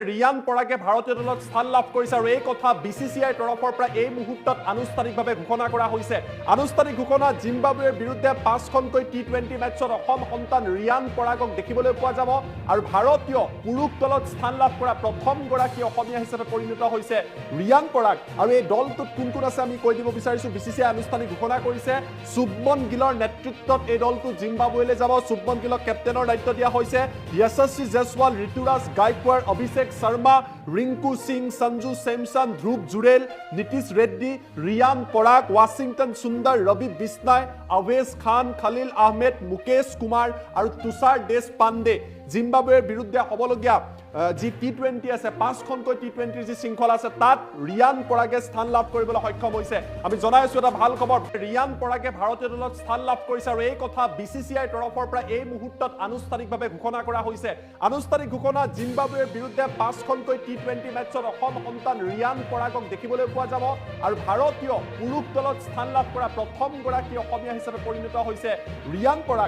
ৰিয়ান পৰাগে ভাৰতীয় দলত স্থান লাভ কৰিছে আৰু এই কথা বিচিচিআইৰ তৰফৰ পৰা এই মুহূৰ্তত আনুষ্ঠানিকভাৱে ঘোষণা কৰা হৈছে। আনুষ্ঠানিক ঘোষণা জিম্বাবুৱেৰ বিৰুদ্ধে 5খনকৈ টি20 মেচত অসম সন্তান ৰিয়ান পৰাগক দেখিবলৈ পোৱা যাব আৰু ভাৰতীয় পুৰুষ দলত স্থান লাভ কৰা প্ৰথমগৰাকী অসমীয়া হিচাপে পৰিণত হৈছে ৰিয়ান পৰাগ। আৰু এই দলটোত কোন কোন আছে আমি কৈ দিব বিচাৰিছো। বিচিচিআই আনুষ্ঠানিক ঘোষণা কৰিছে শুভমন গিলৰ নেতৃত্বত এই দলটো জিম্বাবুৱেলৈ যাব। শুভমন গিলক কেপ্টেইনৰ দায়িত্ব দিয়া হৈছে। যশস্বী জয়সৱাল, ঋতুৰাজ গায়কোৱাড়, অভিষেক শৰ্মা, ৰিংকু সিং, সঞ্জু চেমছন, ধ্ৰুৱ জুৰেল, নীতিশ ৰেড্ডী, ৰিয়ান পৰাগ, ৱাশ্বিংটন সুন্দৰ, ৰবি বিষ্ণাই, আৱেজ খান, খলিল আহমেদ, মুকেশ কুমাৰ আৰু তুষাৰ দেশপাণ্ডে জিম্বাবুৱেৰ বিৰুদ্ধে হ'বলগীয়া যি টি20 আছে 5খনকৈ টি20 যি শৃংখলা আছে তাত ৰিয়ান পৰাগে স্থান লাভ কৰিবলৈ সক্ষম হৈছে। আমি জনাই আছো এটা ভাল খবৰ, ৰিয়ান পৰাগে ভাৰতীয় দলত স্থান লাভ কৰিছে আৰু এই কথা বিচিচিআইৰ তৰফৰ পৰা এই মুহূৰ্তত আনুষ্ঠানিকভাৱে ঘোষণা কৰা হৈছে। আনুষ্ঠানিক ঘোষণা জিম্বাবুৱেৰ বিৰুদ্ধে 5খনকৈ টি20 মেচত অসম সন্তান ৰিয়ান পৰাগক দেখিবলৈ পোৱা যাব আৰু ভাৰতীয় পুৰুষ দলত স্থান লাভ কৰা প্ৰথমগৰাকী অসমীয়া হিচাপে পৰিণত হৈছে ৰিয়ান পৰাগ।